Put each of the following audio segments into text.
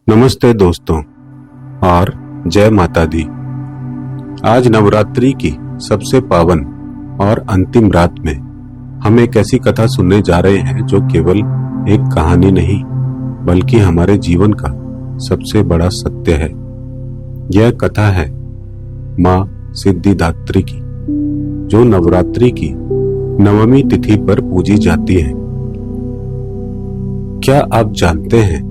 नमस्ते दोस्तों और जय माता दी। आज नवरात्रि की सबसे पावन और अंतिम रात में हम एक ऐसी कथा सुनने जा रहे हैं जो केवल एक कहानी नहीं बल्कि हमारे जीवन का सबसे बड़ा सत्य है। यह कथा है माँ सिद्धिदात्री की, जो नवरात्रि की नवमी तिथि पर पूजी जाती है। क्या आप जानते हैं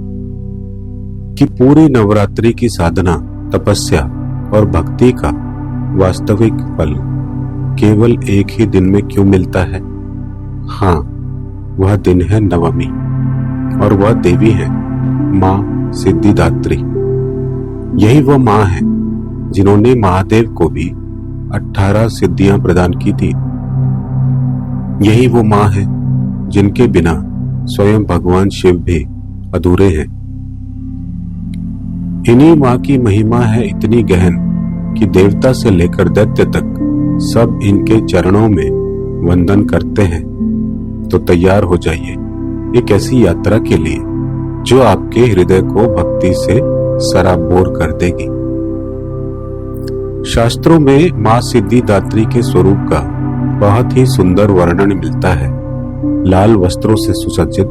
कि पूरी नवरात्रि की साधना, तपस्या और भक्ति का वास्तविक फल केवल एक ही दिन में क्यों मिलता है? हाँ, वह दिन है नवमी और वह देवी है माँ सिद्धिदात्री। यही वह माँ है जिन्होंने महादेव को भी 18 सिद्धियां प्रदान की थी। यही वो माँ है जिनके बिना स्वयं भगवान शिव भी अधूरे हैं। इन्हीं माँ की महिमा है इतनी गहन कि देवता से लेकर दैत्य तक सब इनके चरणों में वंदन करते हैं। तो तैयार हो जाइए एक ऐसी यात्रा के लिए जो आपके हृदय को भक्ति से सराबोर कर देगी। शास्त्रों में माँ सिद्धिदात्री के स्वरूप का बहुत ही सुंदर वर्णन मिलता है। लाल वस्त्रों से सुसज्जित,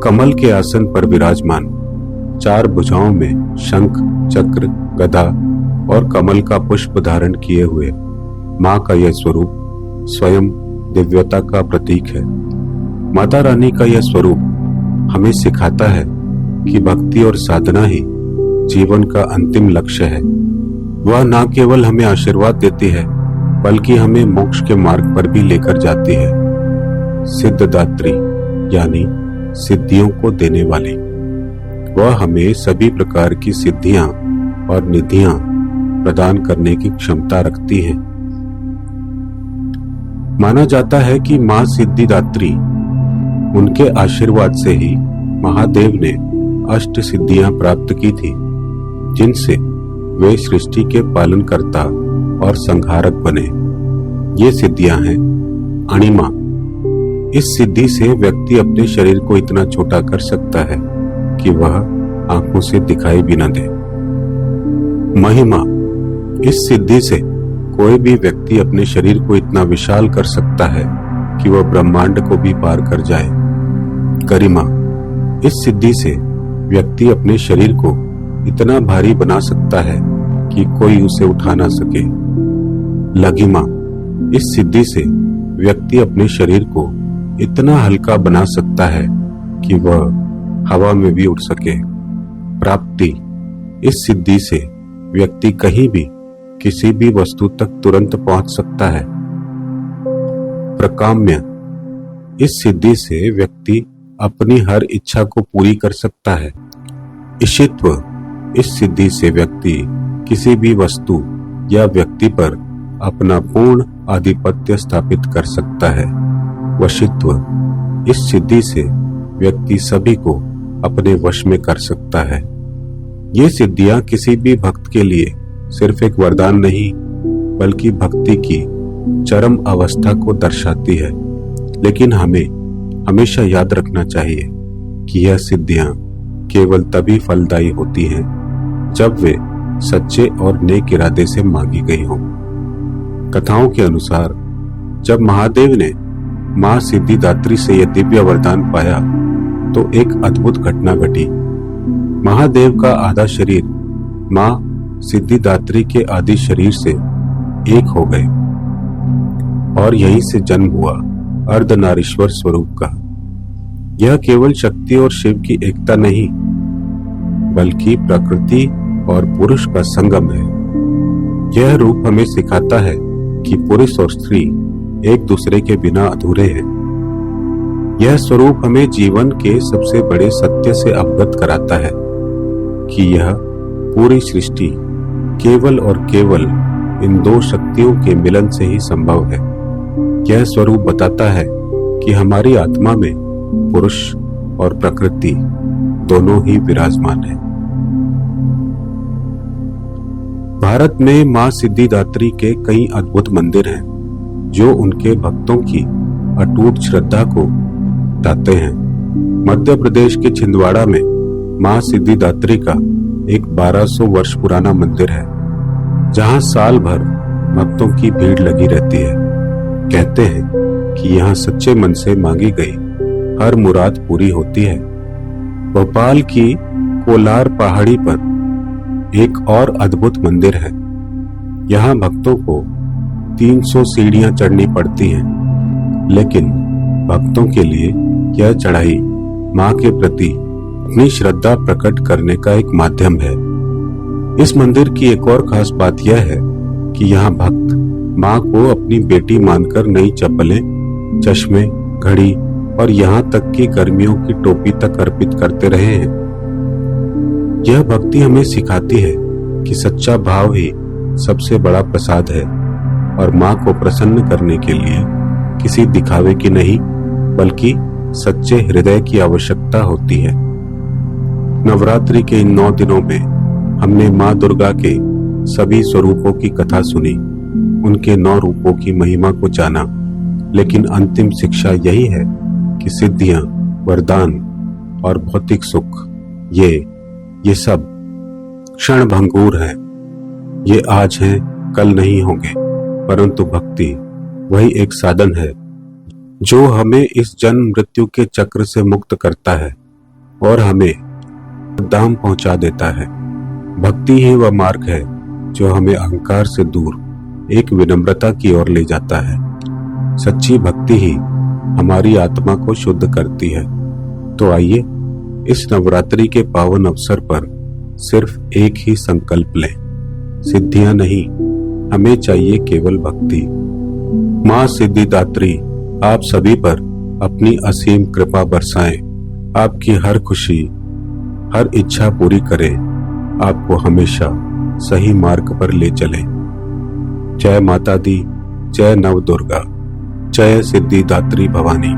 कमल के आसन पर विराजमान, 4 भुजाओं में शंख, चक्र, गदा और कमल का पुष्प धारण किए हुए माँ का यह स्वरूप स्वयं दिव्यता का प्रतीक है। माता रानी का यह स्वरूप हमें सिखाता है कि भक्ति और साधना ही जीवन का अंतिम लक्ष्य है। वह न केवल हमें आशीर्वाद देती है बल्कि हमें मोक्ष के मार्ग पर भी लेकर जाती है। सिद्धिदात्री यानी सिद्धियों को देने वाली, वह हमें सभी प्रकार की सिद्धियां और निधियां प्रदान करने की क्षमता रखती है। माना जाता है कि माँ सिद्धिदात्री, उनके आशीर्वाद से ही महादेव ने 8 सिद्धियां प्राप्त की थी, जिनसे वे सृष्टि के पालनकर्ता और संहारक बने। ये सिद्धियां हैं अणिमा। इस सिद्धि से व्यक्ति अपने शरीर को इतना छोटा कर सकता है कि वह आंखों से दिखाई भी न दे। महिमा, इस सिद्धि से कोई भी व्यक्ति अपने शरीर को इतना विशाल कर सकता है कि वह ब्रह्मांड को भी पार कर जाए। गरिमा, इस सिद्धि से व्यक्ति अपने शरीर को इतना भारी बना सकता है कि कोई उसे उठा ना सके। लघिमा, इस सिद्धि से व्यक्ति अपने शरीर को इतना हल्का बना सकता है कि वह हवा में भी उड़ सके। प्राप्ति, इस सिद्धि से व्यक्ति कहीं भी किसी भी वस्तु तक तुरंत पहुंच सकता है। प्रकाम्य, इस सिद्धि से व्यक्ति अपनी हर इच्छा को पूरी कर सकता है। ईशित्व, इस सिद्धि से व्यक्ति किसी भी वस्तु या व्यक्ति पर अपना पूर्ण आधिपत्य स्थापित कर सकता है। वशित्व, इस सिद्धि से व्यक्ति सभी को अपने वश में कर सकता है। ये सिद्धियां किसी भी भक्त के लिए सिर्फ एक वरदान नहीं बल्कि भक्ति की चरम अवस्था को दर्शाती है। लेकिन हमें हमेशा याद रखना चाहिए कि यह सिद्धियां केवल तभी फलदायी होती हैं जब वे सच्चे और नेक इरादे से मांगी गई हों। कथाओं के अनुसार जब महादेव ने माँ सिद्धिदात्री से यह दिव्य वरदान पाया तो एक अद्भुत घटना घटी। महादेव का आधा शरीर माँ सिद्धिदात्री के आदि शरीर से एक हो गए और यहीं से जन्म हुआ अर्धनारीश्वर स्वरूप का। यह केवल शक्ति और शिव की एकता नहीं बल्कि प्रकृति और पुरुष का संगम है। यह रूप हमें सिखाता है कि पुरुष और स्त्री एक दूसरे के बिना अधूरे हैं। यह स्वरूप हमें जीवन के सबसे बड़े सत्य से अवगत कराता है कि यह पूरी सृष्टि केवल और केवल इन 2 शक्तियों के मिलन से ही संभव है। यह स्वरूप बताता है कि हमारी आत्मा में पुरुष और प्रकृति दोनों ही विराजमान है। भारत में माँ सिद्धिदात्री के कई अद्भुत मंदिर हैं जो उनके भक्तों की अटूट श्रद्धा को बताते हैं। मध्य प्रदेश के छिंदवाड़ा में माँ सिद्धिदात्री का एक 1200 वर्ष पुराना मंदिर है, जहाँ साल भर भक्तों की भीड़ लगी रहती है। कहते हैं कि यहाँ सच्चे मन से मांगी गई हर मुराद पूरी होती है। भोपाल की कोलार पहाड़ी पर एक और अद्भुत मंदिर है। यहाँ भक्तों को 300 सीढ़ियां चढ़नी पड़ती हैं, लेकिन भक्तों के लिए यह चढ़ाई माँ के प्रति अपनी श्रद्धा प्रकट करने का एक माध्यम है। इस मंदिर की एक और खास बात यह है कि यहाँ भक्त माँ को अपनी बेटी मानकर नई चप्पलें, चश्मे, घड़ी और यहाँ तक कि गर्मियों की टोपी तक अर्पित करते रहे हैं। यह भक्ति हमें सिखाती है कि सच्चा भाव ही सबसे बड़ा प्रसाद है और माँ को प्रसन्न करने के लिए किसी दिखावे की नहीं बल्कि सच्चे हृदय की आवश्यकता होती है। नवरात्रि के इन 9 दिनों में हमने माँ दुर्गा के सभी स्वरूपों की कथा सुनी, उनके 9 रूपों की महिमा को जाना, लेकिन अंतिम शिक्षा यही है कि सिद्धियां, वरदान और भौतिक सुख ये सब क्षण भंगुर हैं। ये आज हैं, कल नहीं होंगे, परंतु भक्ति वही एक साधन है जो हमें इस जन्म मृत्यु के चक्र से मुक्त करता है और हमें धाम पहुंचा देता है। भक्ति ही वह मार्ग है जो हमें अहंकार से दूर एक विनम्रता की ओर ले जाता है। सच्ची भक्ति ही हमारी आत्मा को शुद्ध करती है। तो आइए इस नवरात्रि के पावन अवसर पर सिर्फ एक ही संकल्प लें, सिद्धियां नहीं, हमें चाहिए केवल भक्ति। माँ सिद्धिदात्री आप सभी पर अपनी असीम कृपा बरसाएं, आपकी हर खुशी, हर इच्छा पूरी करे, आपको हमेशा सही मार्ग पर ले चले। जय माता दी, जय नव दुर्गा, जय सिद्धिदात्री भवानी।